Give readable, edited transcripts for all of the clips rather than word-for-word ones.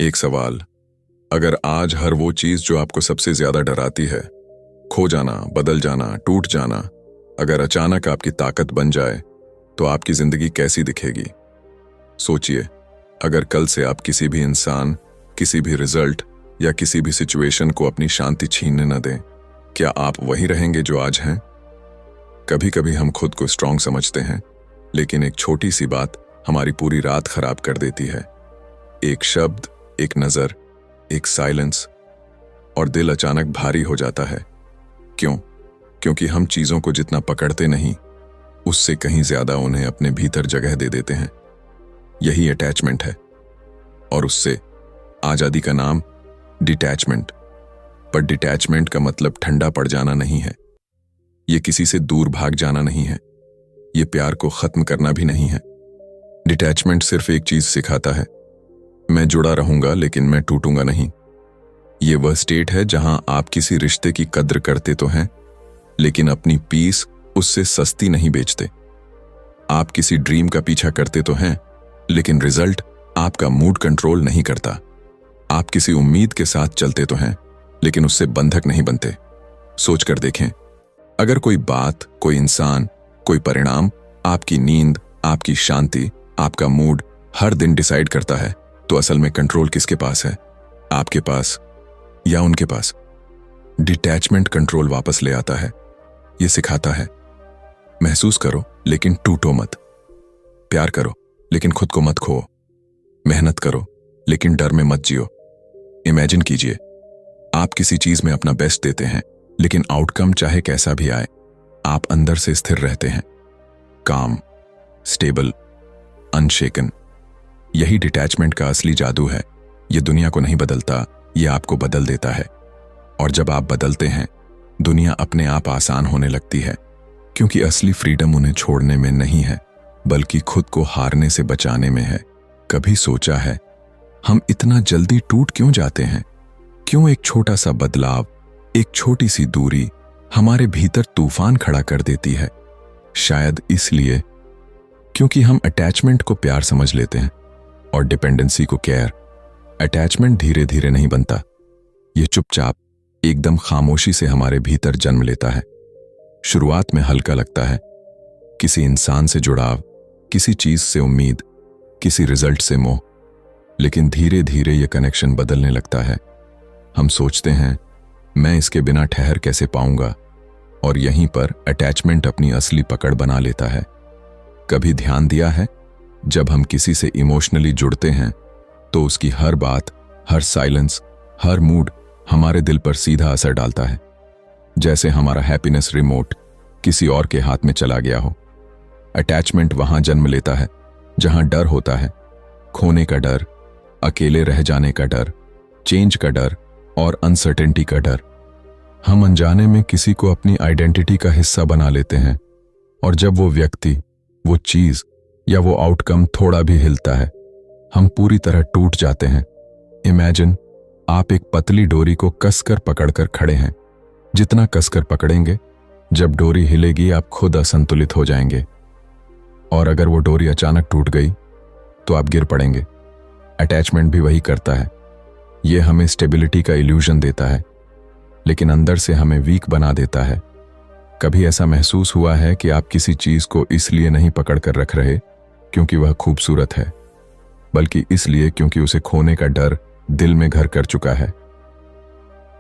एक सवाल। अगर आज हर वो चीज जो आपको सबसे ज्यादा डराती है, खो जाना, बदल जाना, टूट जाना, अगर अचानक आपकी ताकत बन जाए, तो आपकी जिंदगी कैसी दिखेगी? सोचिए, अगर कल से आप किसी भी इंसान, किसी भी रिजल्ट या किसी भी सिचुएशन को अपनी शांति छीनने न दें, क्या आप वही रहेंगे जो आज हैं? कभी कभी हम खुद को स्ट्रांग समझते हैं, लेकिन एक छोटी सी बात हमारी पूरी रात खराब कर देती है। एक शब्द, एक नजर, एक साइलेंस, और दिल अचानक भारी हो जाता है। क्यों? क्योंकि हम चीजों को जितना पकड़ते नहीं, उससे कहीं ज्यादा उन्हें अपने भीतर जगह दे देते हैं। यही अटैचमेंट है, और उससे आजादी का नाम डिटैचमेंट। पर डिटैचमेंट का मतलब ठंडा पड़ जाना नहीं है, ये किसी से दूर भाग जाना नहीं है, ये प्यार को खत्म करना भी नहीं है। डिटैचमेंट सिर्फ एक चीज सिखाता है, मैं जुड़ा रहूंगा लेकिन मैं टूटूंगा नहीं। ये वह स्टेट है जहां आप किसी रिश्ते की कद्र करते तो हैं, लेकिन अपनी पीस उससे सस्ती नहीं बेचते। आप किसी ड्रीम का पीछा करते तो हैं, लेकिन रिजल्ट आपका मूड कंट्रोल नहीं करता। आप किसी उम्मीद के साथ चलते तो हैं, लेकिन उससे बंधक नहीं बनते। सोच कर देखें, अगर कोई बात, कोई इंसान, कोई परिणाम आपकी नींद, आपकी शांति, आपका मूड हर दिन डिसाइड करता है, तो असल में कंट्रोल किसके पास है? आपके पास या उनके पास? डिटैचमेंट कंट्रोल वापस ले आता है। यह सिखाता है, महसूस करो लेकिन टूटो मत, प्यार करो लेकिन खुद को मत खो, मेहनत करो लेकिन डर में मत जियो। इमेजिन कीजिए, आप किसी चीज में अपना बेस्ट देते हैं, लेकिन आउटकम चाहे कैसा भी आए, आप अंदर से स्थिर रहते हैं, काम, स्टेबल, अनशेकन। यही डिटैचमेंट का असली जादू है। ये दुनिया को नहीं बदलता, ये आपको बदल देता है। और जब आप बदलते हैं, दुनिया अपने आप आसान होने लगती है, क्योंकि असली फ्रीडम उन्हें छोड़ने में नहीं है, बल्कि खुद को हारने से बचाने में है। कभी सोचा है, हम इतना जल्दी टूट क्यों जाते हैं? क्यों एक छोटा सा बदलाव, एक छोटी सी दूरी हमारे भीतर तूफान खड़ा कर देती है? शायद इसलिए क्योंकि हम अटैचमेंट को प्यार समझ लेते हैं और डिपेंडेंसी को केयर। अटैचमेंट धीरे धीरे नहीं बनता, ये चुपचाप, एकदम खामोशी से हमारे भीतर जन्म लेता है। शुरुआत में हल्का लगता है, किसी इंसान से जुड़ाव, किसी चीज से उम्मीद, किसी रिजल्ट से मोह, लेकिन धीरे धीरे ये कनेक्शन बदलने लगता है। हम सोचते हैं, मैं इसके बिना ठहर कैसे पाऊंगा? और यहीं पर अटैचमेंट अपनी असली पकड़ बना लेता है। कभी ध्यान दिया है, जब हम किसी से इमोशनली जुड़ते हैं, तो उसकी हर बात, हर साइलेंस, हर मूड हमारे दिल पर सीधा असर डालता है। जैसे हमारा हैप्पीनेस रिमोट किसी और के हाथ में चला गया हो। अटैचमेंट वहां जन्म लेता है जहां डर होता है, खोने का डर, अकेले रह जाने का डर, चेंज का डर और अनसर्टेनिटी का डर। हम अनजाने में किसी को अपनी आइडेंटिटी का हिस्सा बना लेते हैं, और जब वो व्यक्ति, वो चीज या वो आउटकम थोड़ा भी हिलता है, हम पूरी तरह टूट जाते हैं। इमेजिन, आप एक पतली डोरी को कसकर पकड़कर खड़े हैं। जितना कसकर पकड़ेंगे, जब डोरी हिलेगी आप खुद असंतुलित हो जाएंगे, और अगर वो डोरी अचानक टूट गई तो आप गिर पड़ेंगे। अटैचमेंट भी वही करता है। ये हमें स्टेबिलिटी का इल्यूजन देता है, लेकिन अंदर से हमें वीक बना देता है। कभी ऐसा महसूस हुआ है कि आप किसी चीज को इसलिए नहीं पकड़ कर रख रहे क्योंकि वह खूबसूरत है, बल्कि इसलिए क्योंकि उसे खोने का डर दिल में घर कर चुका है।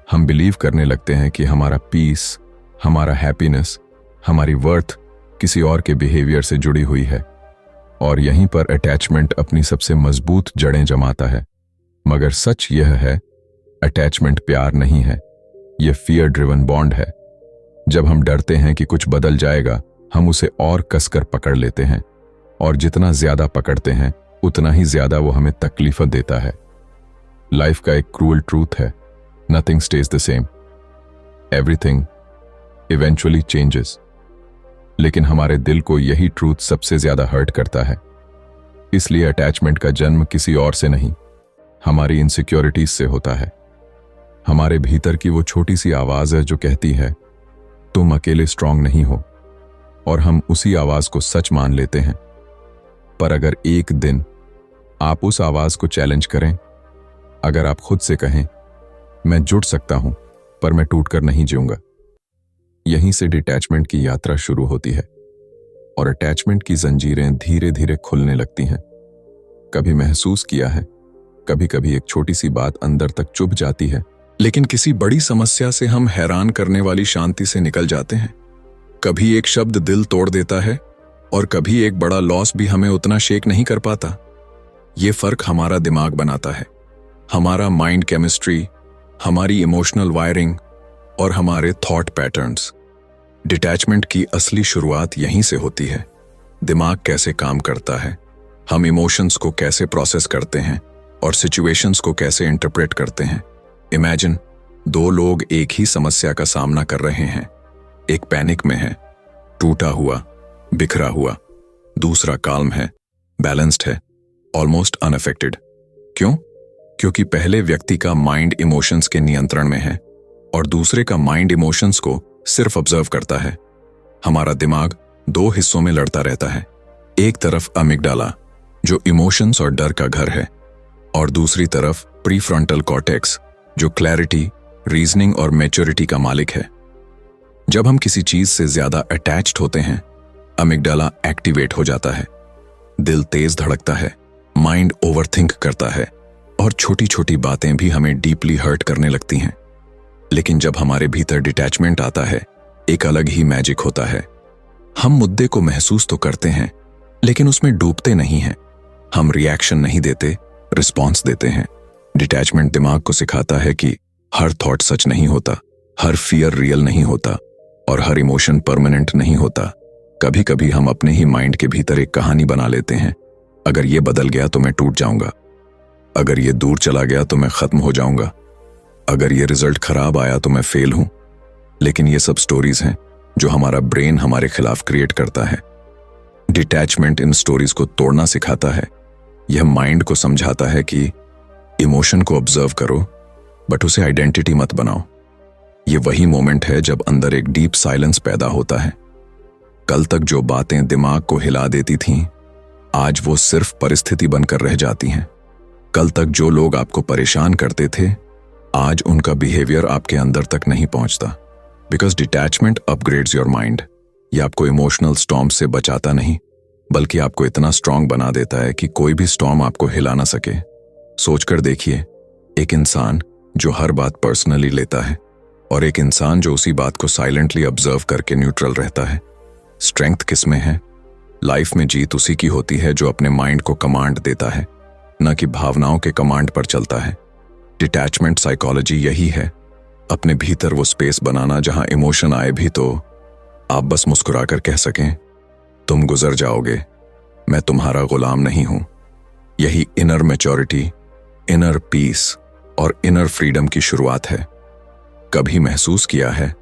हम बिलीव करने लगते हैं कि हमारा पीस, हमारा हैप्पीनेस, हमारी वर्थ किसी और के बिहेवियर से जुड़ी हुई है, और यहीं पर अटैचमेंट अपनी सबसे मजबूत जड़ें जमाता है। मगर सच यह है, अटैचमेंट प्यार नहीं है, यह फियर ड्रिवन बॉन्ड है। जब हम डरते हैं कि कुछ बदल जाएगा, हम उसे और कसकर पकड़ लेते हैं, और जितना ज्यादा पकड़ते हैं, उतना ही ज्यादा वो हमें तकलीफ देता है। लाइफ का एक क्रूअल ट्रूथ है, nothing stage the same, everything eventually changes. लेकिन हमारे दिल को यही ट्रूथ सबसे ज्यादा हर्ट करता है। इसलिए अटैचमेंट का जन्म किसी और से नहीं, हमारी इनसिक्योरिटीज से होता है। हमारे भीतर की वो छोटी सी आवाज है जो कहती है, तुम अकेले स्ट्रांग नहीं हो, और हम उसी आवाज को सच मान लेते हैं। पर अगर एक दिन आप उस आवाज को चैलेंज करें, अगर आप खुद से कहें, मैं जुड़ सकता हूं पर मैं टूटकर नहीं जीऊंगा, यहीं से डिटैचमेंट की यात्रा शुरू होती है और अटैचमेंट की जंजीरें धीरे धीरे खुलने लगती हैं। कभी महसूस किया है, कभी कभी एक छोटी सी बात अंदर तक चुभ जाती है, लेकिन किसी बड़ी समस्या से हम हैरान करने वाली शांति से निकल जाते हैं। कभी एक शब्द दिल तोड़ देता है और कभी एक बड़ा लॉस भी हमें उतना शेक नहीं कर पाता। ये फर्क हमारा दिमाग बनाता है, हमारा माइंड केमिस्ट्री, हमारी इमोशनल वायरिंग और हमारे थॉट पैटर्न्स। डिटैचमेंट की असली शुरुआत यहीं से होती है। दिमाग कैसे काम करता है, हम इमोशंस को कैसे प्रोसेस करते हैं और सिचुएशंस को कैसे इंटरप्रेट करते हैं। इमेजिन, दो लोग एक ही समस्या का सामना कर रहे हैं। एक पैनिक में है, टूटा हुआ, बिखरा हुआ। दूसरा काल्म है, बैलेंस्ड है, ऑलमोस्ट अनअफेक्टेड। क्यों? क्योंकि पहले व्यक्ति का माइंड इमोशंस के नियंत्रण में है और दूसरे का माइंड इमोशंस को सिर्फ ऑब्जर्व करता है। हमारा दिमाग दो हिस्सों में लड़ता रहता है। एक तरफ अमिगडाला, जो इमोशंस और डर का घर है, और दूसरी तरफ प्रीफ्रंटल कॉर्टेक्स, जो क्लैरिटी, रीजनिंग और मैच्योरिटी का मालिक है। जब हम किसी चीज से ज्यादा अटैच्ड होते हैं, अमिगडाला एक्टिवेट हो जाता है, दिल तेज धड़कता है, माइंड ओवरथिंक करता है और छोटी छोटी बातें भी हमें डीपली हर्ट करने लगती हैं। लेकिन जब हमारे भीतर डिटैचमेंट आता है, एक अलग ही मैजिक होता है। हम मुद्दे को महसूस तो करते हैं, लेकिन उसमें डूबते नहीं हैं। हम रिएक्शन नहीं देते, रिस्पॉन्स देते हैं। डिटैचमेंट दिमाग को सिखाता है कि हर थॉट सच नहीं होता, हर फियर रियल नहीं होता और हर इमोशन परमानेंट नहीं होता। कभी कभी हम अपने ही माइंड के भीतर एक कहानी बना लेते हैं। अगर ये बदल गया तो मैं टूट जाऊंगा, अगर ये दूर चला गया तो मैं खत्म हो जाऊंगा, अगर ये रिजल्ट खराब आया तो मैं फेल हूं। लेकिन ये सब स्टोरीज हैं जो हमारा ब्रेन हमारे खिलाफ क्रिएट करता है। डिटैचमेंट इन स्टोरीज को तोड़ना सिखाता है। यह माइंड को समझाता है कि इमोशन को ऑब्जर्व करो, बट उसे आइडेंटिटी मत बनाओ। ये वही मोमेंट है जब अंदर एक डीप साइलेंस पैदा होता है। कल तक जो बातें दिमाग को हिला देती थीं, आज वो सिर्फ परिस्थिति बनकर रह जाती हैं। कल तक जो लोग आपको परेशान करते थे, आज उनका बिहेवियर आपके अंदर तक नहीं पहुंचता। Because detachment upgrades your mind. ये आपको इमोशनल स्टॉर्म से बचाता नहीं, बल्कि आपको इतना स्ट्रांग बना देता है कि कोई भी स्टॉर्म आपको हिला ना सके। सोचकर देखिए, एक इंसान जो हर बात पर्सनली लेता है और एक इंसान जो उसी बात को साइलेंटली ऑब्जर्व करके न्यूट्रल रहता है। स्ट्रेंथ किसमें है? लाइफ में जीत उसी की होती है जो अपने माइंड को कमांड देता है, न कि भावनाओं के कमांड पर चलता है। डिटैचमेंट साइकोलॉजी यही है, अपने भीतर वो स्पेस बनाना जहां इमोशन आए भी तो आप बस मुस्कुराकर कह सकें, तुम गुजर जाओगे, मैं तुम्हारा गुलाम नहीं हूं। यही इनर मैच्योरिटी, इनर पीस और इनर फ्रीडम की शुरुआत है। कभी महसूस किया है,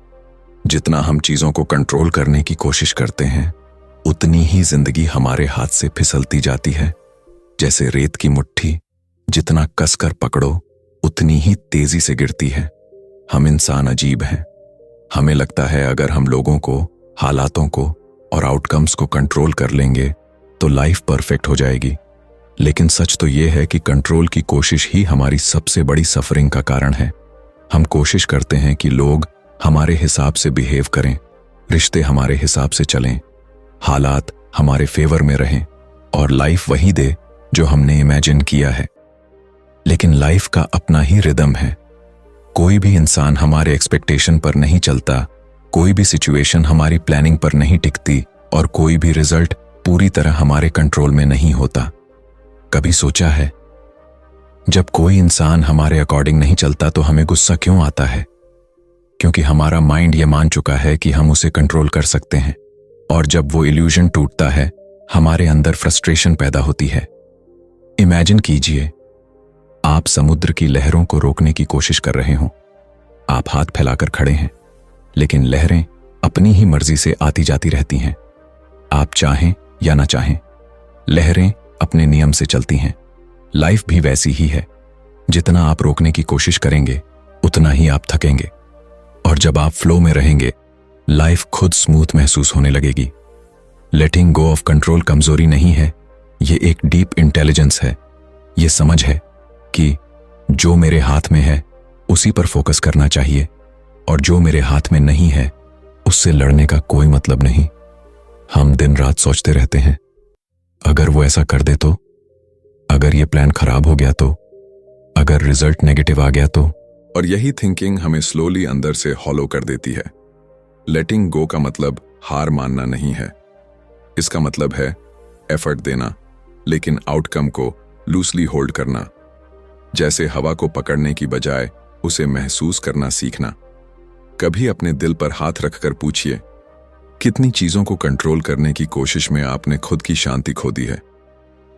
जितना हम चीजों को कंट्रोल करने की कोशिश करते हैं, उतनी ही जिंदगी हमारे हाथ से फिसलती जाती है। जैसे रेत की मुट्ठी, जितना कसकर पकड़ो उतनी ही तेजी से गिरती है। हम इंसान अजीब हैं। हमें लगता है अगर हम लोगों को, हालातों को और आउटकम्स को कंट्रोल कर लेंगे तो लाइफ परफेक्ट हो जाएगी। लेकिन सच तो यह है कि कंट्रोल की कोशिश ही हमारी सबसे बड़ी सफरिंग का कारण है। हम कोशिश करते हैं कि लोग हमारे हिसाब से बिहेव करें, रिश्ते हमारे हिसाब से चलें, हालात हमारे फेवर में रहें और लाइफ वही दे जो हमने इमेजिन किया है। लेकिन लाइफ का अपना ही रिदम है। कोई भी इंसान हमारे एक्सपेक्टेशन पर नहीं चलता, कोई भी सिचुएशन हमारी प्लानिंग पर नहीं टिकती और कोई भी रिजल्ट पूरी तरह हमारे कंट्रोल में नहीं होता। कभी सोचा है, जब कोई इंसान हमारे अकॉर्डिंग नहीं चलता तो हमें गुस्सा क्यों आता है? क्योंकि हमारा माइंड यह मान चुका है कि हम उसे कंट्रोल कर सकते हैं, और जब वो इल्यूजन टूटता है, हमारे अंदर फ्रस्ट्रेशन पैदा होती है। इमेजिन कीजिए, आप समुद्र की लहरों को रोकने की कोशिश कर रहे हो। आप हाथ फैलाकर खड़े हैं, लेकिन लहरें अपनी ही मर्जी से आती जाती रहती हैं। आप चाहें या ना चाहें, लहरें अपने नियम से चलती हैं। लाइफ भी वैसी ही है। जितना आप रोकने की कोशिश करेंगे, उतना ही आप थकेंगे, और जब आप फ्लो में रहेंगे, लाइफ खुद स्मूथ महसूस होने लगेगी। लेटिंग गो ऑफ कंट्रोल कमजोरी नहीं है, ये एक डीप इंटेलिजेंस है। ये समझ है कि जो मेरे हाथ में है उसी पर फोकस करना चाहिए, और जो मेरे हाथ में नहीं है उससे लड़ने का कोई मतलब नहीं। हम दिन रात सोचते रहते हैं, अगर वो ऐसा कर दे तो, अगर ये प्लान खराब हो गया तो, अगर रिजल्ट नेगेटिव आ गया तो। और यही थिंकिंग हमें स्लोली अंदर से हॉलो कर देती है। लेटिंग गो का मतलब हार मानना नहीं है। इसका मतलब है एफर्ट देना, लेकिन आउटकम को लूसली होल्ड करना। जैसे हवा को पकड़ने की बजाय उसे महसूस करना सीखना। कभी अपने दिल पर हाथ रखकर पूछिए, कितनी चीजों को कंट्रोल करने की कोशिश में आपने खुद की शांति खो दी है।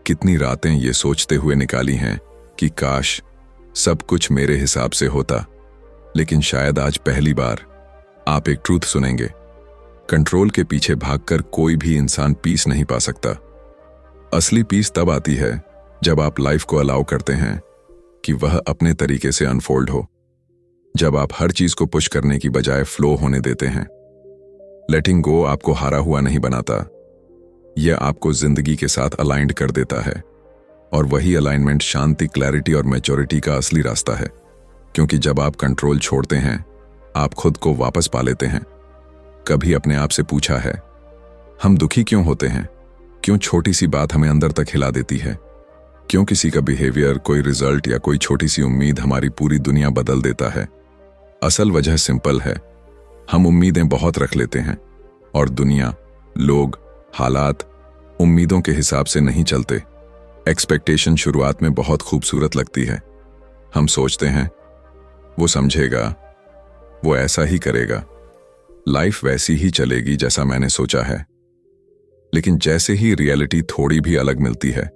कितनी रातें ये सोचते हुए निकाली हैं कि काश सब कुछ मेरे हिसाब से होता। लेकिन शायद आज पहली बार आप एक ट्रूथ सुनेंगे, कंट्रोल के पीछे भागकर कोई भी इंसान पीस नहीं पा सकता। असली पीस तब आती है जब आप लाइफ को अलाउ करते हैं कि वह अपने तरीके से अनफोल्ड हो, जब आप हर चीज को पुश करने की बजाय फ्लो होने देते हैं। लेटिंग गो आपको हारा हुआ नहीं बनाता, यह आपको जिंदगी के साथ अलाइंड कर देता है। और वही अलाइनमेंट शांति, क्लैरिटी और मैच्योरिटी का असली रास्ता है। क्योंकि जब आप कंट्रोल छोड़ते हैं, आप खुद को वापस पा लेते हैं। कभी अपने आप से पूछा है, हम दुखी क्यों होते हैं? क्यों छोटी सी बात हमें अंदर तक हिला देती है? क्यों किसी का बिहेवियर, कोई रिजल्ट या कोई छोटी सी उम्मीद हमारी पूरी दुनिया बदल देता है? असल वजह सिंपल है, हम उम्मीदें बहुत रख लेते हैं और दुनिया, लोग, हालात उम्मीदों के हिसाब से नहीं चलते। एक्सपेक्टेशन शुरुआत में बहुत खूबसूरत लगती है। हम सोचते हैं वो समझेगा, वो ऐसा ही करेगा, लाइफ वैसी ही चलेगी जैसा मैंने सोचा है। लेकिन जैसे ही रियलिटी थोड़ी भी अलग मिलती है,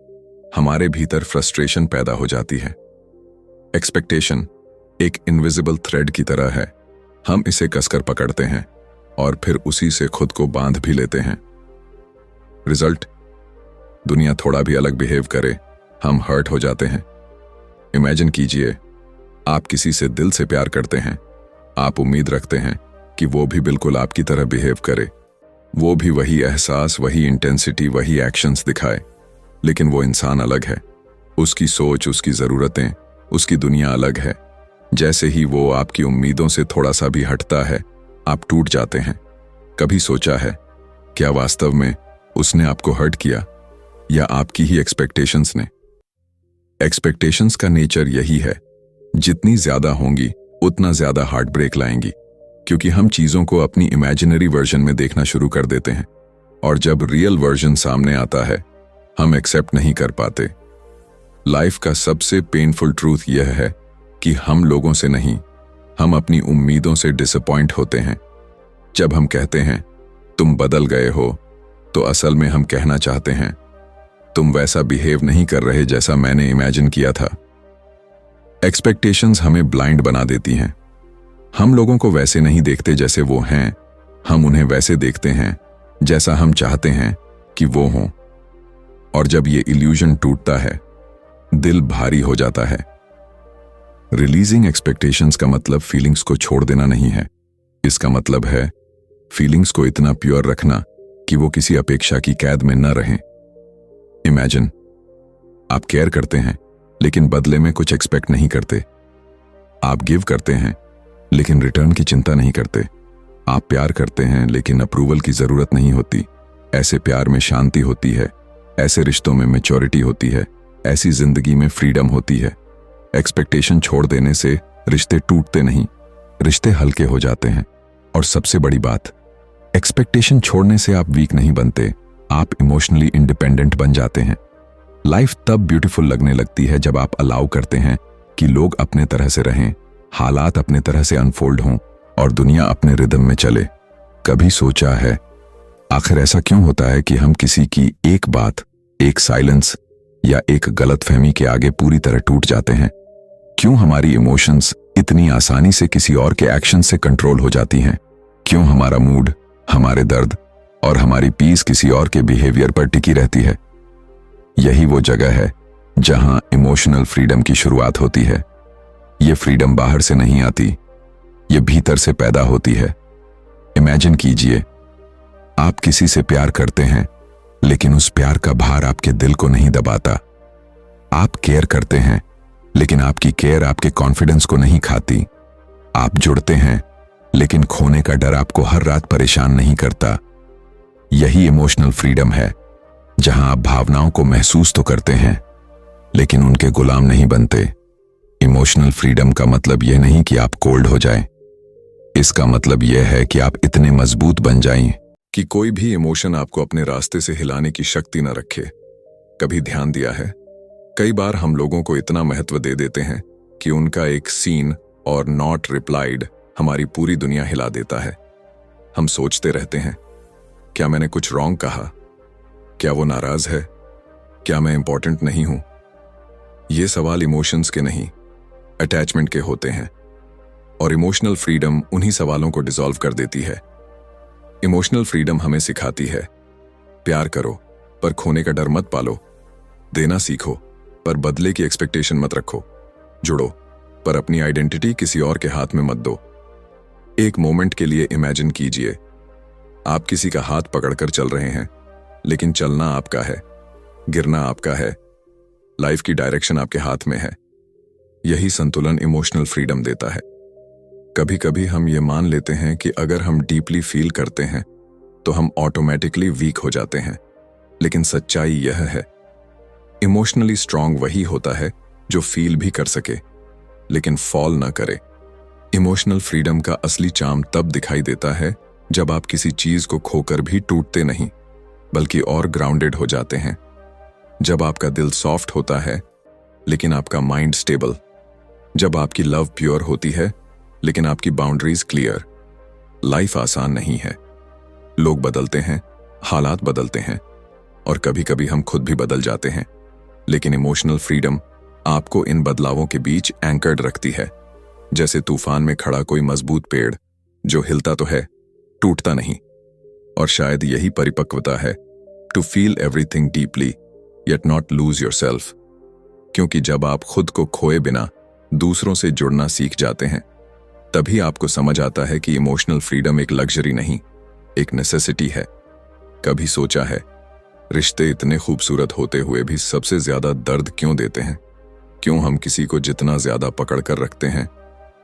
हमारे भीतर फ्रस्ट्रेशन पैदा हो जाती है। एक्सपेक्टेशन एक इनविजिबल थ्रेड की तरह है। हम इसे कसकर पकड़ते हैं और फिर उसी से खुद को बांध भी लेते हैं। रिजल्ट, दुनिया थोड़ा भी अलग बिहेव करे, हम हर्ट हो जाते हैं। इमेजिन कीजिए, आप किसी से दिल से प्यार करते हैं। आप उम्मीद रखते हैं कि वो भी बिल्कुल आपकी तरह बिहेव करे, वो भी वही एहसास, वही इंटेंसिटी, वही एक्शंस दिखाए। लेकिन वो इंसान अलग है, उसकी सोच, उसकी ज़रूरतें, उसकी दुनिया अलग है। जैसे ही वो आपकी उम्मीदों से थोड़ा सा भी हटता है, आप टूट जाते हैं। कभी सोचा है, क्या वास्तव में उसने आपको हर्ट किया या आपकी ही एक्सपेक्टेशंस ने? एक्सपेक्टेशंस का नेचर यही है, जितनी ज्यादा होंगी उतना ज्यादा हार्ट ब्रेक लाएंगी। क्योंकि हम चीजों को अपनी इमेजिनरी वर्जन में देखना शुरू कर देते हैं, और जब रियल वर्जन सामने आता है, हम एक्सेप्ट नहीं कर पाते। लाइफ का सबसे पेनफुल ट्रूथ यह है कि हम लोगों से नहीं, हम अपनी उम्मीदों से डिसअपॉइंट होते हैं। जब हम कहते हैं तुम बदल गए हो, तो असल में हम कहना चाहते हैं तुम वैसा बिहेव नहीं कर रहे जैसा मैंने इमेजिन किया था। एक्सपेक्टेशंस हमें ब्लाइंड बना देती हैं। हम लोगों को वैसे नहीं देखते जैसे वो हैं, हम उन्हें वैसे देखते हैं जैसा हम चाहते हैं कि वो हों। और जब ये इल्यूजन टूटता है, दिल भारी हो जाता है। रिलीजिंग एक्सपेक्टेशंस का मतलब फीलिंग्स को छोड़ देना नहीं है। इसका मतलब है फीलिंग्स को इतना प्योर रखना कि वो किसी अपेक्षा की कैद में न रहें। इमेजिन, आप केयर करते हैं लेकिन बदले में कुछ एक्सपेक्ट नहीं करते। आप गिव करते हैं लेकिन रिटर्न की चिंता नहीं करते। आप प्यार करते हैं लेकिन अप्रूवल की जरूरत नहीं होती। ऐसे प्यार में शांति होती है, ऐसे रिश्तों में मैच्योरिटी होती है, ऐसी जिंदगी में फ्रीडम होती है। एक्सपेक्टेशन छोड़ देने से रिश्ते टूटते नहीं, रिश्ते हल्के हो जाते हैं। और सबसे बड़ी बात, एक्सपेक्टेशन छोड़ने से आप वीक नहीं बनते, आप इमोशनली इंडिपेंडेंट बन जाते हैं। लाइफ तब ब्यूटीफुल लगने लगती है जब आप अलाउ करते हैं कि लोग अपने तरह से रहें, हालात अपने तरह से अनफोल्ड हों और दुनिया अपने रिदम में चले। कभी सोचा है आखिर ऐसा क्यों होता है कि हम किसी की एक बात, एक साइलेंस या एक गलतफहमी के आगे पूरी तरह टूट जाते हैं? क्यों हमारी इमोशंस इतनी आसानी से किसी और के एक्शन से कंट्रोल हो जाती हैं? क्यों हमारा मूड, हमारे दर्द और हमारी पीस किसी और के बिहेवियर पर टिकी रहती है? यही वो जगह है जहां इमोशनल फ्रीडम की शुरुआत होती है। ये फ्रीडम बाहर से नहीं आती, ये भीतर से पैदा होती है। इमेजिन कीजिए, आप किसी से प्यार करते हैं लेकिन उस प्यार का भार आपके दिल को नहीं दबाता। आप केयर करते हैं लेकिन आपकी केयर आपके कॉन्फिडेंस को नहीं खाती। आप जुड़ते हैं, लेकिन खोने का डर आपको हर रात परेशान नहीं करता। यही इमोशनल फ्रीडम है, जहां आप भावनाओं को महसूस तो करते हैं, लेकिन उनके गुलाम नहीं बनते। इमोशनल फ्रीडम का मतलब यह नहीं कि आप कोल्ड हो जाएं। इसका मतलब यह है कि आप इतने मजबूत बन जाएं कि कोई भी इमोशन आपको अपने रास्ते से हिलाने की शक्ति न रखे। कभी ध्यान दिया है, कई बार हम लोगों को इतना महत्व दे देते हैं कि उनका एक सीन और नॉट रिप्लाइड हमारी पूरी दुनिया हिला देता है। हम सोचते रहते हैं, क्या मैंने कुछ रॉन्ग कहा? क्या वो नाराज है? क्या मैं इंपॉर्टेंट नहीं हूं? ये सवाल इमोशंस के नहीं, अटैचमेंट के होते हैं। और इमोशनल फ्रीडम उन्हीं सवालों को डिसॉल्व कर देती है। इमोशनल फ्रीडम हमें सिखाती है, प्यार करो पर खोने का डर मत पालो, देना सीखो पर बदले की एक्सपेक्टेशन मत रखो, जुड़ो पर अपनी आइडेंटिटी किसी और के हाथ में मत दो। एक मोमेंट के लिए इमेजिन कीजिए, आप किसी का हाथ पकड़कर चल रहे हैं, लेकिन चलना आपका है, गिरना आपका है, लाइफ की डायरेक्शन आपके हाथ में है। यही संतुलन इमोशनल फ्रीडम देता है। कभी कभी हम ये मान लेते हैं कि अगर हम डीपली फील करते हैं तो हम ऑटोमेटिकली वीक हो जाते हैं, लेकिन सच्चाई यह है, इमोशनली स्ट्रांग वही होता है जो फील भी कर सके लेकिन फॉल ना करे। इमोशनल फ्रीडम का असली चार्म तब दिखाई देता है जब आप किसी चीज को खोकर भी टूटते नहीं, बल्कि और ग्राउंडेड हो जाते हैं। जब आपका दिल सॉफ्ट होता है लेकिन आपका माइंड स्टेबल। जब आपकी लव प्योर होती है लेकिन आपकी बाउंड्रीज क्लियर। लाइफ आसान नहीं है, लोग बदलते हैं, हालात बदलते हैं और कभी कभी हम खुद भी बदल जाते हैं, लेकिन इमोशनल फ्रीडम आपको इन बदलावों के बीच एंकर्ड रखती है, जैसे तूफान में खड़ा कोई मजबूत पेड़ जो हिलता तो है, टूटता नहीं। और शायद यही परिपक्वता है, to feel everything deeply yet not lose yourself. क्योंकि जब आप खुद को खोए बिना दूसरों से जुड़ना सीख जाते हैं, तभी आपको समझ आता है कि इमोशनल फ्रीडम एक लग्जरी नहीं, एक नेसेसिटी है। कभी सोचा है, रिश्ते इतने खूबसूरत होते हुए भी सबसे ज्यादा दर्द क्यों देते हैं? क्यों हम किसी को जितना ज्यादा पकड़ कर रखते हैं,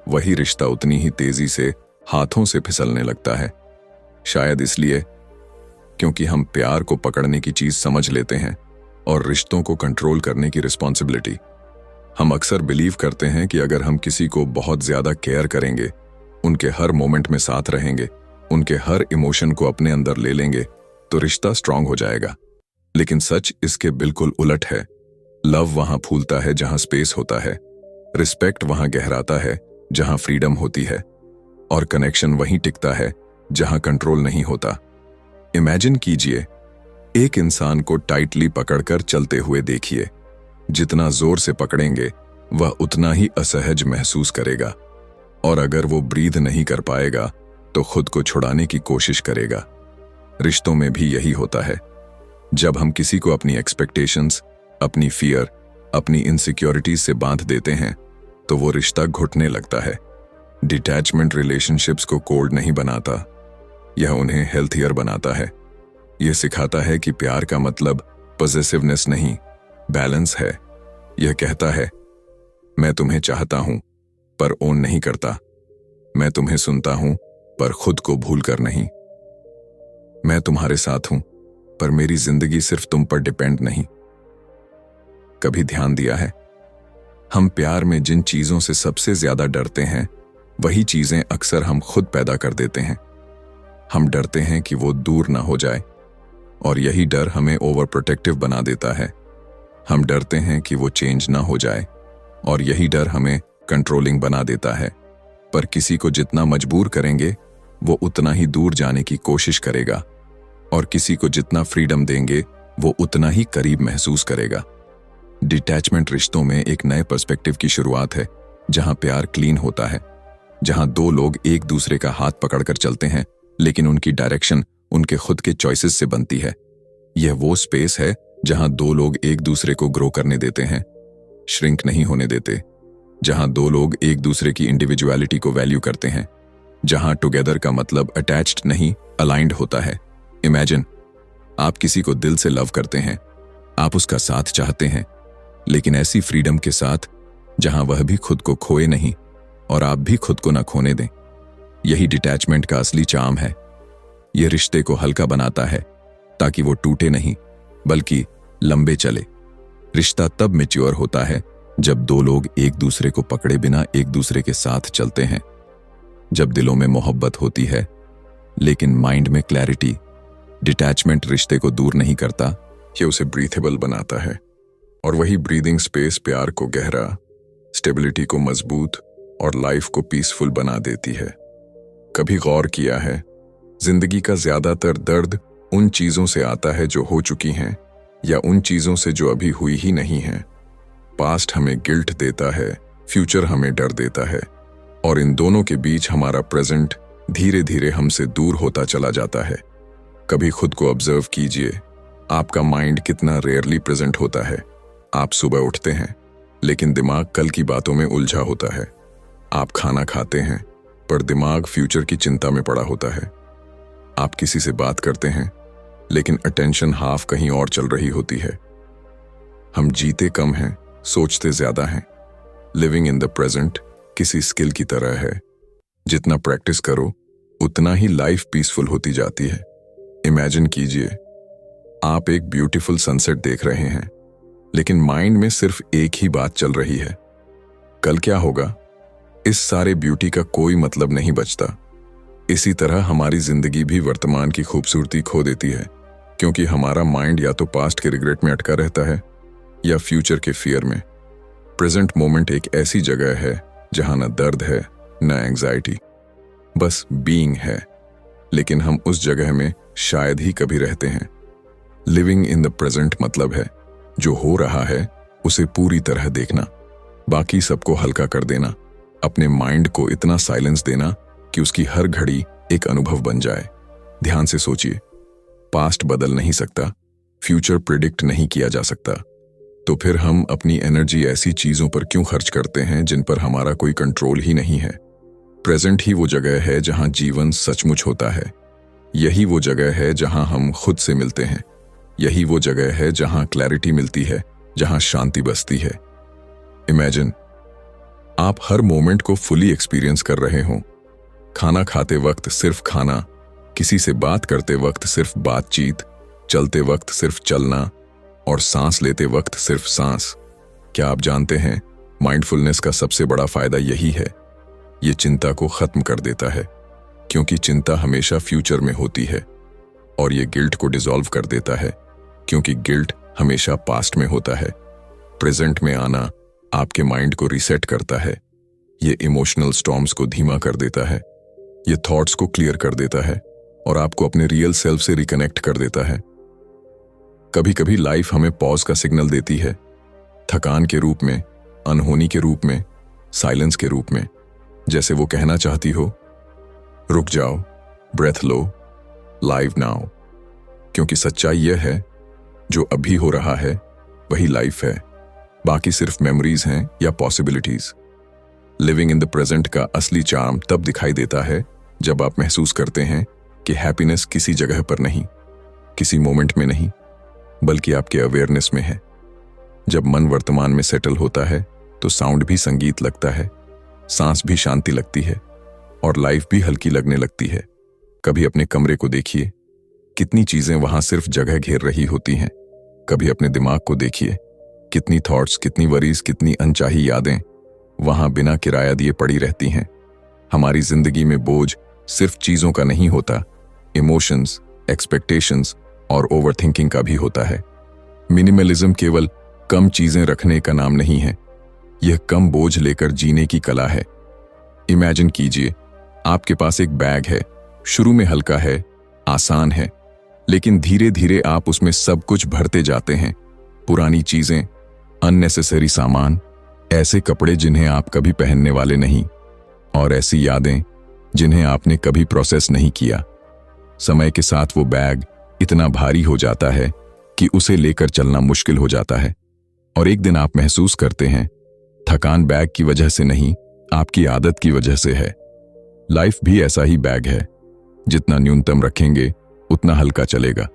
वही रिश्ता उतनी ही तेजी से हाथों से फिसलने लगता है? शायद इसलिए क्योंकि हम प्यार को पकड़ने की चीज समझ लेते हैं और रिश्तों को कंट्रोल करने की रिस्पॉन्सिबिलिटी। हम अक्सर बिलीव करते हैं कि अगर हम किसी को बहुत ज्यादा केयर करेंगे, उनके हर मोमेंट में साथ रहेंगे, उनके हर इमोशन को अपने अंदर ले लेंगे, तो रिश्ता स्ट्रांग हो जाएगा। लेकिन सच इसके बिल्कुल उलट है। लव वहां फूलता है जहां स्पेस होता है, रिस्पेक्ट वहां गहराता है जहां फ्रीडम होती है, और कनेक्शन वहीं टिकता है जहां कंट्रोल नहीं होता। इमेजिन कीजिए, एक इंसान को टाइटली पकड़कर चलते हुए देखिए। जितना जोर से पकड़ेंगे वह उतना ही असहज महसूस करेगा, और अगर वो ब्रीथ नहीं कर पाएगा तो खुद को छुड़ाने की कोशिश करेगा। रिश्तों में भी यही होता है। जब हम किसी को अपनी एक्सपेक्टेशंस, अपनी फियर, अपनी इनसिक्योरिटीज से बांध देते हैं तो वो रिश्ता घुटने लगता है। डिटैचमेंट रिलेशनशिप्स को कोल्ड नहीं बनाता, यह उन्हें हेल्थियर बनाता है। यह सिखाता है कि प्यार का मतलब पॉसेसिवनेस नहीं, बैलेंस है। यह कहता है, मैं तुम्हें चाहता हूं पर ओन नहीं करता, मैं तुम्हें सुनता हूं पर खुद को भूल कर नहीं, मैं तुम्हारे साथ हूं पर मेरी जिंदगी सिर्फ तुम पर डिपेंड नहीं। कभी ध्यान दिया है, हम प्यार में जिन चीजों से सबसे ज्यादा डरते हैं, वही चीजें अक्सर हम खुद पैदा कर देते हैं। हम डरते हैं कि वो दूर ना हो जाए, और यही डर हमें ओवर प्रोटेक्टिव बना देता है। हम डरते हैं कि वो चेंज ना हो जाए, और यही डर हमें कंट्रोलिंग बना देता है। पर किसी को जितना मजबूर करेंगे, वो उतना ही दूर जाने की कोशिश करेगा, और किसी को जितना फ्रीडम देंगे, वो उतना ही करीब महसूस करेगा। डिटैचमेंट रिश्तों में एक नए पर्सपेक्टिव की शुरुआत है, जहां प्यार क्लीन होता है, जहां दो लोग एक दूसरे का हाथ पकड़कर चलते हैं, लेकिन उनकी डायरेक्शन उनके खुद के चॉइसेस से बनती है। यह वो स्पेस है जहां दो लोग एक दूसरे को ग्रो करने देते हैं, श्रिंक नहीं होने देते, जहां दो लोग एक दूसरे की इंडिविजुअलिटी को वैल्यू करते हैं, जहां टुगेदर का मतलब अटैच्ड नहीं, अलाइंड होता है। इमेजिन, आप किसी को दिल से लव करते हैं, आप उसका साथ चाहते हैं, लेकिन ऐसी फ्रीडम के साथ जहां वह भी खुद को खोए नहीं और आप भी खुद को न खोने दें। यही डिटैचमेंट का असली चार्म है। यह रिश्ते को हल्का बनाता है ताकि वो टूटे नहीं बल्कि लंबे चले। रिश्ता तब मैच्योर होता है जब दो लोग एक दूसरे को पकड़े बिना एक दूसरे के साथ चलते हैं, जब दिलों में मोहब्बत होती है लेकिन माइंड में क्लैरिटी। डिटैचमेंट रिश्ते को दूर नहीं करता, ये उसे ब्रीथेबल बनाता है। और वही ब्रीदिंग स्पेस प्यार को गहरा, स्टेबिलिटी को मजबूत और लाइफ को पीसफुल बना देती है। कभी गौर किया है, जिंदगी का ज्यादातर दर्द उन चीजों से आता है जो हो चुकी हैं या उन चीजों से जो अभी हुई ही नहीं हैं। पास्ट हमें गिल्ट देता है, फ्यूचर हमें डर देता है, और इन दोनों के बीच हमारा प्रेजेंट धीरे धीरे हमसे दूर होता चला जाता है। कभी खुद को ऑब्जर्व कीजिए, आपका माइंड कितना रेयरली प्रेजेंट होता है। आप सुबह उठते हैं लेकिन दिमाग कल की बातों में उलझा होता है। आप खाना खाते हैं पर दिमाग फ्यूचर की चिंता में पड़ा होता है। आप किसी से बात करते हैं लेकिन अटेंशन हाफ कहीं और चल रही होती है। हम जीते कम हैं, सोचते ज्यादा हैं। लिविंग इन द प्रेजेंट किसी स्किल की तरह है, जितना प्रैक्टिस करो उतना ही लाइफ पीसफुल होती जाती है। इमेजिन कीजिए, आप एक ब्यूटीफुल सनसेट देख रहे हैं लेकिन माइंड में सिर्फ एक ही बात चल रही है, कल क्या होगा। इस सारे ब्यूटी का कोई मतलब नहीं बचता। इसी तरह हमारी जिंदगी भी वर्तमान की खूबसूरती खो देती है, क्योंकि हमारा माइंड या तो पास्ट के रिग्रेट में अटका रहता है या फ्यूचर के फियर में। प्रेजेंट मोमेंट एक ऐसी जगह है जहां न दर्द है न एंजाइटी, बस बीइंग है। लेकिन हम उस जगह में शायद ही कभी रहते हैं। लिविंग इन द प्रेजेंट मतलब है जो हो रहा है उसे पूरी तरह देखना, बाकी सबको हल्का कर देना, अपने माइंड को इतना साइलेंस देना कि उसकी हर घड़ी एक अनुभव बन जाए। ध्यान से सोचिए, पास्ट बदल नहीं सकता, फ्यूचर प्रिडिक्ट नहीं किया जा सकता, तो फिर हम अपनी एनर्जी ऐसी चीजों पर क्यों खर्च करते हैं जिन पर हमारा कोई कंट्रोल ही नहीं है। प्रेजेंट ही वो जगह है जहां जीवन सचमुच होता है। यही वो जगह है जहां हम खुद से मिलते हैं। यही वो जगह है जहां क्लैरिटी मिलती है, जहां शांति बसती है। इमेजिन आप हर मोमेंट को फुली एक्सपीरियंस कर रहे हो। खाना खाते वक्त सिर्फ खाना, किसी से बात करते वक्त सिर्फ बातचीत, चलते वक्त सिर्फ चलना और सांस लेते वक्त सिर्फ सांस। क्या आप जानते हैं, माइंडफुलनेस का सबसे बड़ा फायदा यही है। ये चिंता को खत्म कर देता है, क्योंकि चिंता हमेशा फ्यूचर में होती है, और ये गिल्ट को डिसॉल्व कर देता है, क्योंकि गिल्ट हमेशा पास्ट में होता है। प्रेजेंट में आना आपके माइंड को रीसेट करता है। ये इमोशनल स्टॉर्म्स को धीमा कर देता है, ये थॉट्स को क्लियर कर देता है और आपको अपने रियल सेल्फ से रिकनेक्ट कर देता है। कभी कभी लाइफ हमें पॉज का सिग्नल देती है, थकान के रूप में, अनहोनी के रूप में, साइलेंस के रूप में, जैसे वो कहना चाहती हो, रुक जाओ, ब्रेथ लो, लाइव नाउ। क्योंकि सच्चाई यह है, जो अभी हो रहा है वही लाइफ है, बाकी सिर्फ मेमोरीज हैं या possibilities. Living in the present का असली चार्म तब दिखाई देता है जब आप महसूस करते हैं कि हैप्पीनेस किसी जगह पर नहीं, किसी मोमेंट में नहीं, बल्कि आपके अवेयरनेस में है। जब मन वर्तमान में सेटल होता है तो साउंड भी संगीत लगता है, सांस भी शांति लगती है और लाइफ भी हल्की लगने लगती है। कभी अपने कमरे को देखिए, कितनी चीजें वहां सिर्फ जगह घेर रही होती हैं। कभी अपने दिमाग को देखिए, कितनी थॉट्स, कितनी वरीज, कितनी अनचाही यादें वहां बिना किराया दिए पड़ी रहती हैं। हमारी जिंदगी में बोझ सिर्फ चीजों का नहीं होता, इमोशंस, एक्सपेक्टेशंस और ओवरथिंकिंग का भी होता है। मिनिमलिज्म केवल कम चीजें रखने का नाम नहीं है, यह कम बोझ लेकर जीने की कला है। इमेजिन कीजिए, आपके पास एक बैग है, शुरू में हल्का है, आसान है, लेकिन धीरे धीरे आप उसमें सब कुछ भरते जाते हैं। पुरानी चीजें, अननेसेसरी सामान, ऐसे कपड़े जिन्हें आप कभी पहनने वाले नहीं, और ऐसी यादें जिन्हें आपने कभी प्रोसेस नहीं किया। समय के साथ वो बैग इतना भारी हो जाता है कि उसे लेकर चलना मुश्किल हो जाता है, और एक दिन आप महसूस करते हैं थकान बैग की वजह से नहीं, आपकी आदत की वजह से है। लाइफ भी ऐसा ही बैग है, जितना न्यूनतम रखेंगे उतना हल्का चलेगा।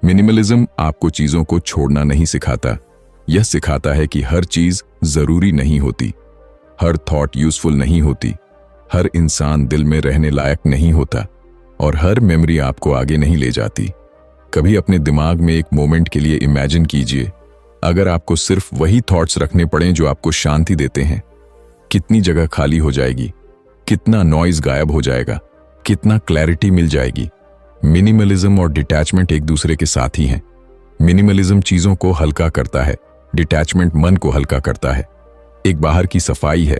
मिनिमलिज्म आपको चीजों को छोड़ना नहीं सिखाता, यह सिखाता है कि हर चीज जरूरी नहीं होती। हर थॉट यूजफुल नहीं होती, हर इंसान दिल में रहने लायक नहीं होता और हर मेमोरी आपको आगे नहीं ले जाती। कभी अपने दिमाग में एक मोमेंट के लिए इमेजिन कीजिए, अगर आपको सिर्फ वही थॉट्स रखने पड़े जो आपको शांति देते हैं, कितनी जगह खाली हो जाएगी, कितना नॉइज गायब हो जाएगा, कितना क्लैरिटी मिल जाएगी। मिनिमलिज्म और डिटैचमेंट एक दूसरे के साथ ही हैं। मिनिमलिज्म चीजों को हल्का करता है, डिटैचमेंट मन को हल्का करता है। एक बाहर की सफाई है,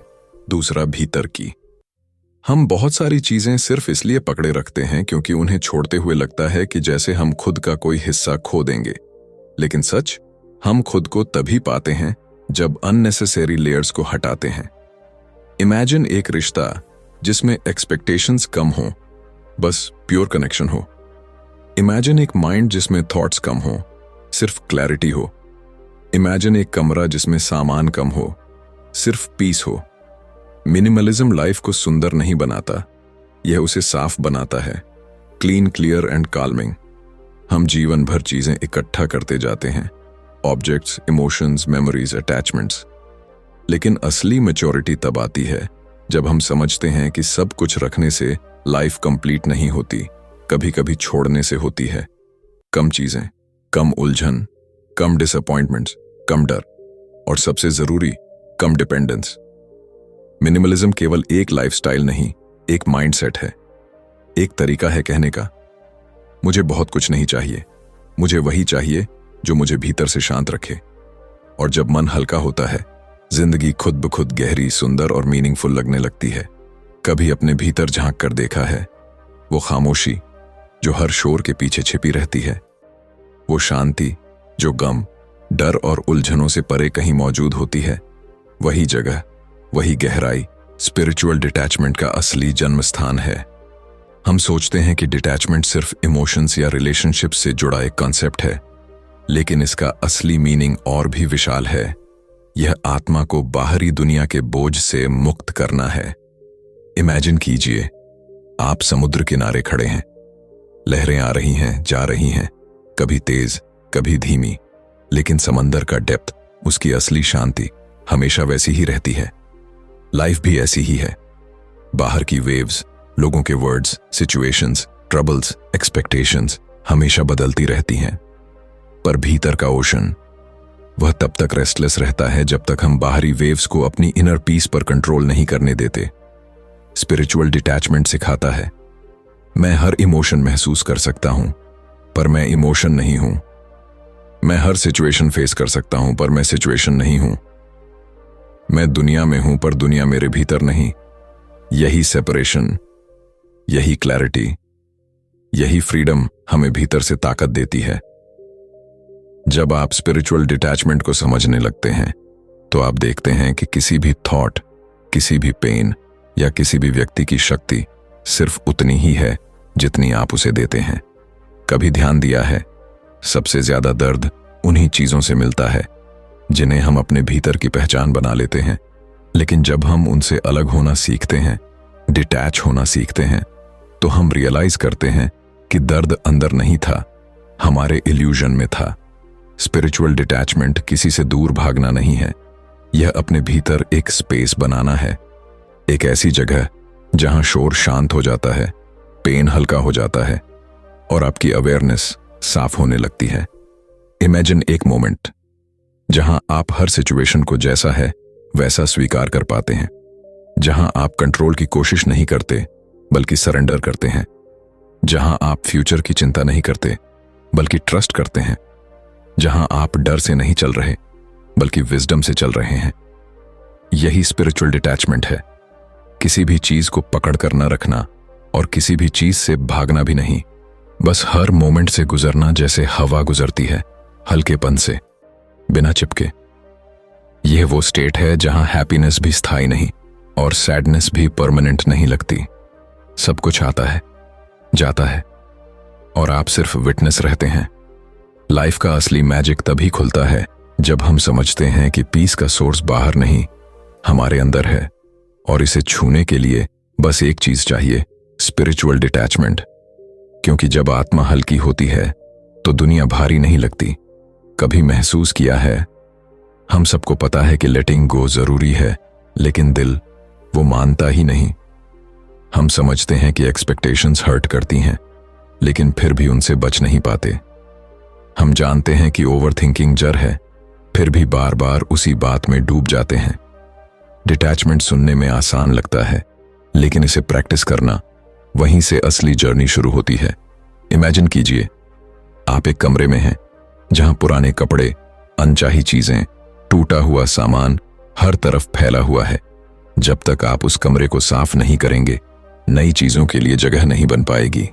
दूसरा भीतर की। हम बहुत सारी चीजें सिर्फ इसलिए पकड़े रखते हैं क्योंकि उन्हें छोड़ते हुए लगता है कि जैसे हम खुद का कोई हिस्सा खो देंगे, लेकिन सच, हम खुद को तभी पाते हैं जब अननेसेसरी लेयर्स को हटाते हैं। इमेजिन एक रिश्ता जिसमें एक्सपेक्टेशंस कम हो, बस प्योर कनेक्शन हो। इमेजिन एक माइंड जिसमें थॉट्स कम हो, सिर्फ क्लैरिटी हो। इमेजिन एक कमरा जिसमें सामान कम हो, सिर्फ पीस हो। मिनिमलिज्म लाइफ को सुंदर नहीं बनाता, यह उसे साफ बनाता है, क्लीन, क्लियर एंड काल्मिंग। हम जीवन भर चीजें इकट्ठा करते जाते हैं, ऑब्जेक्ट्स, इमोशंस, मेमोरीज, अटैचमेंट्स। लेकिन असली मैच्योरिटी तब आती है जब हम समझते हैं कि सब कुछ रखने से लाइफ कंप्लीट नहीं होती, कभी कभी छोड़ने से होती है। कम चीजें, कम उलझन, कम डिसअपॉइंटमेंट्स, कम डर और सबसे जरूरी, कम डिपेंडेंस। मिनिमलिज्म केवल एक लाइफस्टाइल नहीं, एक माइंडसेट है। एक तरीका है कहने का, मुझे बहुत कुछ नहीं चाहिए, मुझे वही चाहिए जो मुझे भीतर से शांत रखे। और जब मन हल्का होता है, जिंदगी खुद ब खुद गहरी, सुंदर और मीनिंगफुल लगने लगती है। कभी अपने भीतर झांक कर देखा है, वो खामोशी जो हर शोर के पीछे छिपी रहती है, वो शांति जो गम, डर और उलझनों से परे कहीं मौजूद होती है। वही जगह, वही गहराई स्पिरिचुअल डिटैचमेंट का असली जन्म स्थान है। हम सोचते हैं कि डिटैचमेंट सिर्फ इमोशंस या रिलेशनशिप्स से जुड़ा एक कॉन्सेप्ट है, लेकिन इसका असली मीनिंग और भी विशाल है। यह आत्मा को बाहरी दुनिया के बोझ से मुक्त करना है। इमेजिन कीजिए, आप समुद्र किनारे खड़े हैं, लहरें आ रही हैं, जा रही हैं, कभी तेज, कभी धीमी, लेकिन समंदर का डेप्थ, उसकी असली शांति हमेशा वैसी ही रहती है। लाइफ भी ऐसी ही है। बाहर की वेव्स, लोगों के वर्ड्स, सिचुएशंस, ट्रबल्स, एक्सपेक्टेशंस हमेशा बदलती रहती हैं, पर भीतर का ओशन, वह तब तक रेस्टलेस रहता है जब तक हम बाहरी वेव्स को अपनी इनर पीस पर कंट्रोल नहीं करने देते। स्पिरिचुअल डिटैचमेंट सिखाता है, मैं हर इमोशन महसूस कर सकता हूं, पर मैं इमोशन नहीं हूं। मैं हर सिचुएशन फेस कर सकता हूं, पर मैं सिचुएशन नहीं हूं। मैं दुनिया में हूं, पर दुनिया मेरे भीतर नहीं। यही सेपरेशन, यही क्लैरिटी, यही फ्रीडम हमें भीतर से ताकत देती है। जब आप स्पिरिचुअल डिटैचमेंट को समझने लगते हैं, तो आप देखते हैं कि किसी भी थॉट, किसी भी पेन या किसी भी व्यक्ति की शक्ति सिर्फ उतनी ही है जितनी आप उसे देते हैं। कभी ध्यान दिया है, सबसे ज्यादा दर्द उन्हीं चीजों से मिलता है जिन्हें हम अपने भीतर की पहचान बना लेते हैं। लेकिन जब हम उनसे अलग होना सीखते हैं, डिटैच होना सीखते हैं, तो हम रियलाइज करते हैं कि दर्द अंदर नहीं था, हमारे इल्यूजन में था। स्पिरिचुअल डिटैचमेंट किसी से दूर भागना नहीं है, यह अपने भीतर एक स्पेस बनाना है, एक ऐसी जगह जहां शोर शांत हो जाता है, पेन हल्का हो जाता है और आपकी अवेयरनेस साफ होने लगती है। इमेजिन एक मोमेंट जहां आप हर सिचुएशन को जैसा है वैसा स्वीकार कर पाते हैं, जहां आप कंट्रोल की कोशिश नहीं करते बल्कि सरेंडर करते हैं, जहां आप फ्यूचर की चिंता नहीं करते बल्कि ट्रस्ट करते हैं, जहां आप डर से नहीं चल रहे बल्कि विजडम से चल रहे हैं। यही स्पिरिचुअल डिटैचमेंट है, किसी भी चीज को पकड़ कर न रखना और किसी भी चीज से भागना भी नहीं, बस हर मोमेंट से गुजरना जैसे हवा गुजरती है, हल्केपन से, बिना चिपके। यह वो स्टेट है जहां हैप्पीनेस भी स्थायी नहीं और सैडनेस भी परमानेंट नहीं लगती। सब कुछ आता है, जाता है और आप सिर्फ विटनेस रहते हैं। लाइफ का असली मैजिक तभी खुलता है जब हम समझते हैं कि पीस का सोर्स बाहर नहीं, हमारे अंदर है, और इसे छूने के लिए बस एक चीज चाहिए, स्पिरिचुअल डिटैचमेंट। क्योंकि जब आत्मा हल्की होती है तो दुनिया भारी नहीं लगती। कभी महसूस किया है, हम सबको पता है कि लेटिंग गो जरूरी है, लेकिन दिल वो मानता ही नहीं। हम समझते हैं कि एक्सपेक्टेशंस हर्ट करती हैं, लेकिन फिर भी उनसे बच नहीं पाते। हम जानते हैं कि ओवरथिंकिंग जड़ है, फिर भी बार बार उसी बात में डूब जाते हैं। डिटैचमेंट सुनने में आसान लगता है, लेकिन इसे प्रैक्टिस करना, वहीं से असली जर्नी शुरू होती है। इमेजिन कीजिए, आप एक कमरे में हैं जहां पुराने कपड़े, अनचाही चीजें, टूटा हुआ सामान हर तरफ फैला हुआ है। जब तक आप उस कमरे को साफ नहीं करेंगे, नई चीजों के लिए जगह नहीं बन पाएगी।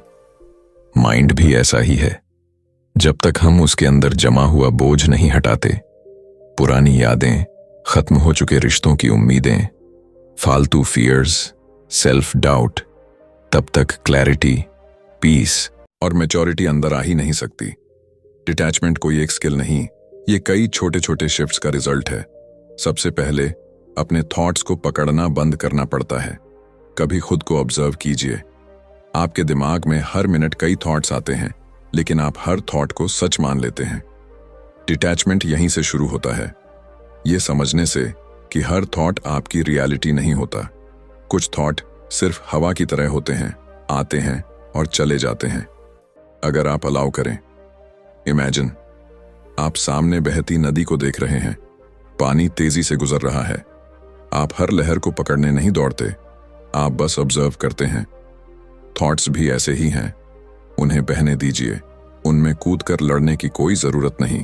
माइंड भी ऐसा ही है। जब तक हम उसके अंदर जमा हुआ बोझ नहीं हटाते, पुरानी यादें, खत्म हो चुके रिश्तों की उम्मीदें, फालतू फियर्स, सेल्फ डाउट, तब तक क्लैरिटी, पीस और मैच्योरिटी अंदर आ ही नहीं सकती। डिटैचमेंट कोई एक स्किल नहीं, ये कई छोटे छोटे शिफ्ट्स का रिजल्ट है। सबसे पहले अपने थॉट्स को पकड़ना बंद करना पड़ता है। कभी खुद को ऑब्जर्व कीजिए। आपके दिमाग में हर मिनट कई थॉट्स आते हैं, लेकिन आप हर थॉट को सच मान लेते हैं। डिटैचमेंट यहीं से शुरू होता है, ये समझने से कि हर थॉट आपकी रियलिटी नहीं होता। कुछ थॉट सिर्फ हवा की तरह होते हैं, आते हैं और चले जाते हैं। अगर आप अलाउ करें, इमेजिन आप सामने बहती नदी को देख रहे हैं। पानी तेजी से गुजर रहा है। आप हर लहर को पकड़ने नहीं दौड़ते, आप बस ऑब्जर्व करते हैं। थॉट्स भी ऐसे ही हैं, उन्हें बहने दीजिए, उनमें कूदकर लड़ने की कोई जरूरत नहीं।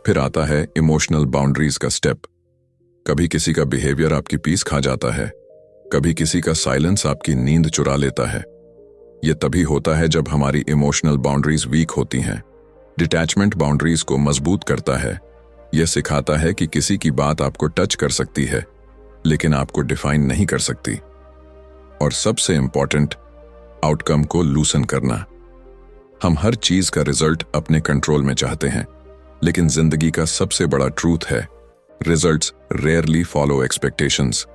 फिर आता है इमोशनल बाउंड्रीज का स्टेप। कभी किसी का बिहेवियर आपकी पीस खा जाता है, कभी किसी का साइलेंस आपकी नींद चुरा लेता है। यह तभी होता है जब हमारी इमोशनल बाउंड्रीज वीक होती हैं। डिटैचमेंट बाउंड्रीज को मजबूत करता है। यह सिखाता है कि किसी की बात आपको टच कर सकती है, लेकिन आपको डिफाइन नहीं कर सकती। और सबसे इंपॉर्टेंट, आउटकम को लूसन करना। हम हर चीज का रिजल्ट अपने कंट्रोल में चाहते हैं, लेकिन जिंदगी का सबसे बड़ा ट्रूथ है, रिजल्ट्स रेयरली फॉलो एक्सपेक्टेशंस।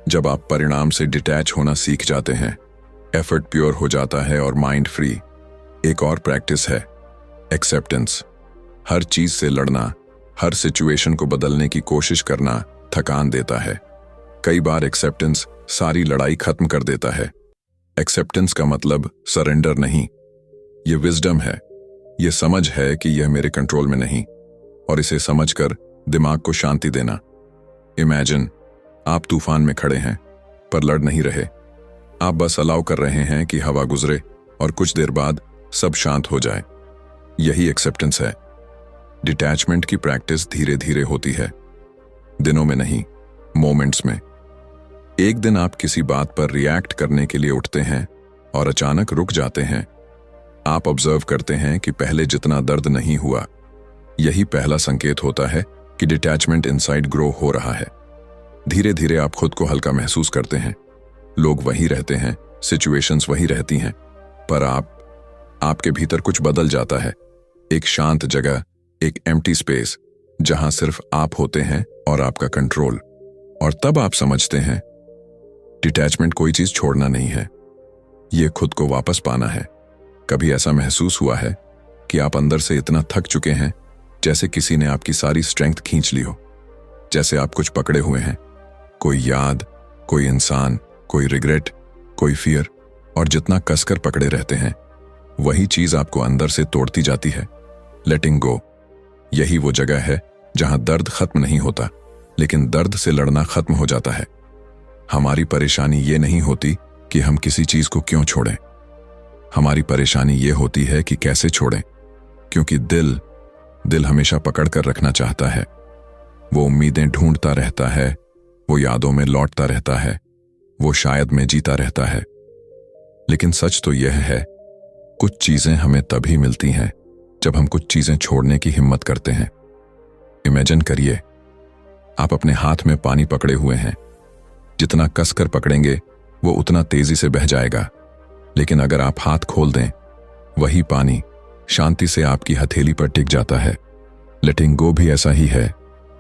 जब आप परिणाम से डिटैच होना सीख जाते हैं, एफर्ट प्योर हो जाता है और माइंड फ्री। एक और प्रैक्टिस है एक्सेप्टेंस। हर चीज से लड़ना, हर सिचुएशन को बदलने की कोशिश करना थकान देता है। कई बार एक्सेप्टेंस सारी लड़ाई खत्म कर देता है। एक्सेप्टेंस का मतलब सरेंडर नहीं, यह विजडम है। यह समझ है कि यह मेरे कंट्रोल में नहीं, और इसे समझकर दिमाग को शांति देना। इमेजिन आप तूफान में खड़े हैं, पर लड़ नहीं रहे। आप बस अलाउ कर रहे हैं कि हवा गुजरे और कुछ देर बाद सब शांत हो जाए। यही एक्सेप्टेंस है। डिटैचमेंट की प्रैक्टिस धीरे धीरे होती है, दिनों में नहीं, मोमेंट्स में। एक दिन आप किसी बात पर रिएक्ट करने के लिए उठते हैं और अचानक रुक जाते हैं। आप ऑब्जर्व करते हैं कि पहले जितना दर्द नहीं हुआ। यही पहला संकेत होता है कि डिटैचमेंट इनसाइड ग्रो हो रहा है। धीरे धीरे आप खुद को हल्का महसूस करते हैं। लोग वही रहते हैं, सिचुएशंस वही रहती हैं, पर आपके भीतर कुछ बदल जाता है। एक शांत जगह, एक एम्प्टी स्पेस, जहां सिर्फ आप होते हैं और आपका कंट्रोल। और तब आप समझते हैं, डिटैचमेंट कोई चीज छोड़ना नहीं है, ये खुद को वापस पाना है। कभी ऐसा महसूस हुआ है कि आप अंदर से इतना थक चुके हैं, जैसे किसी ने आपकी सारी स्ट्रेंथ खींच ली हो, जैसे आप कुछ पकड़े हुए हैं, कोई याद, कोई इंसान, कोई रिग्रेट, कोई फियर, और जितना कसकर पकड़े रहते हैं, वही चीज आपको अंदर से तोड़ती जाती है। लेटिंग गो, यही वो जगह है जहां दर्द खत्म नहीं होता, लेकिन दर्द से लड़ना खत्म हो जाता है। हमारी परेशानी ये नहीं होती कि हम किसी चीज को क्यों छोड़ें, हमारी परेशानी ये होती है कि कैसे छोड़ें। क्योंकि दिल हमेशा पकड़ कर रखना चाहता है। वो उम्मीदें ढूंढता रहता है, वो यादों में लौटता रहता है, वो शायद में जीता रहता है। लेकिन सच तो यह है, कुछ चीजें हमें तभी मिलती हैं जब हम कुछ चीजें छोड़ने की हिम्मत करते हैं। इमेजिन करिए, आप अपने हाथ में पानी पकड़े हुए हैं। जितना कसकर पकड़ेंगे वो उतना तेजी से बह जाएगा, लेकिन अगर आप हाथ खोल दें, वही पानी शांति से आपकी हथेली पर टिक जाता है। लेटिंग गो भी ऐसा ही है।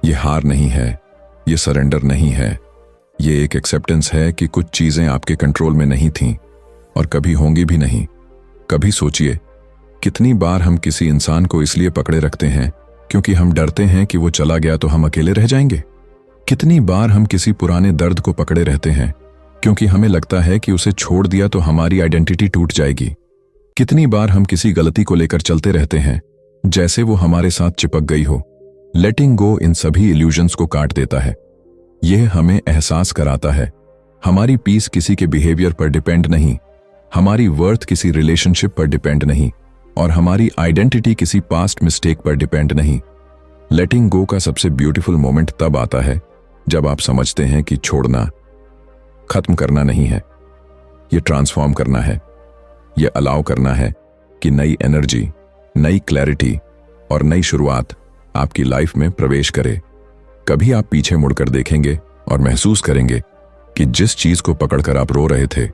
ये हार नहीं है, ये सरेंडर नहीं है, ये एक एक्सेप्टेंस है कि कुछ चीजें आपके कंट्रोल में नहीं थीं और कभी होंगी भी नहीं। कभी सोचिए, कितनी बार हम किसी इंसान को इसलिए पकड़े रखते हैं क्योंकि हम डरते हैं कि वो चला गया तो हम अकेले रह जाएंगे। कितनी बार हम किसी पुराने दर्द को पकड़े रहते हैं क्योंकि हमें लगता है कि उसे छोड़ दिया तो हमारी आइडेंटिटी टूट जाएगी। कितनी बार हम किसी गलती को लेकर चलते रहते हैं जैसे वो हमारे साथ चिपक गई हो। लेटिंग गो इन सभी इल्यूजन्स को काट देता है। यह हमें एहसास कराता है हमारी पीस किसी के बिहेवियर पर डिपेंड नहीं, हमारी वर्थ किसी रिलेशनशिप पर डिपेंड नहीं, और हमारी आइडेंटिटी किसी पास्ट मिस्टेक पर डिपेंड नहीं। लेटिंग गो का सबसे ब्यूटीफुल मोमेंट तब आता है जब आप समझते हैं कि छोड़ना खत्म करना नहीं है, ये ट्रांसफॉर्म करना है। ये अलाउ करना है कि नई एनर्जी, नई क्लैरिटी और नई शुरुआत आपकी लाइफ में प्रवेश करे। कभी आप पीछे मुड़कर देखेंगे और महसूस करेंगे कि जिस चीज को पकड़कर आप रो रहे थे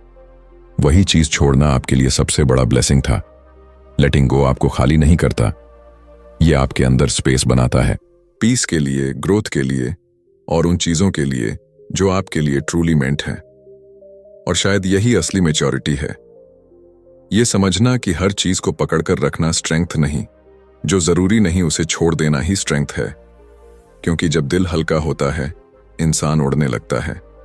वही चीज छोड़ना आपके लिए सबसे बड़ा ब्लेसिंग था। लेटिंग गो आपको खाली नहीं करता, यह आपके अंदर स्पेस बनाता है, पीस के लिए, ग्रोथ के लिए और उन चीजों के लिए जो आपके लिए ट्रूली मेंट है। और शायद यही असली मैच्योरिटी है, ये समझना कि हर चीज को पकड़कर रखना स्ट्रेंथ नहीं, जो जरूरी नहीं उसे छोड़ देना ही स्ट्रेंथ है। क्योंकि जब दिल हल्का होता है इंसान उड़ने लगता है।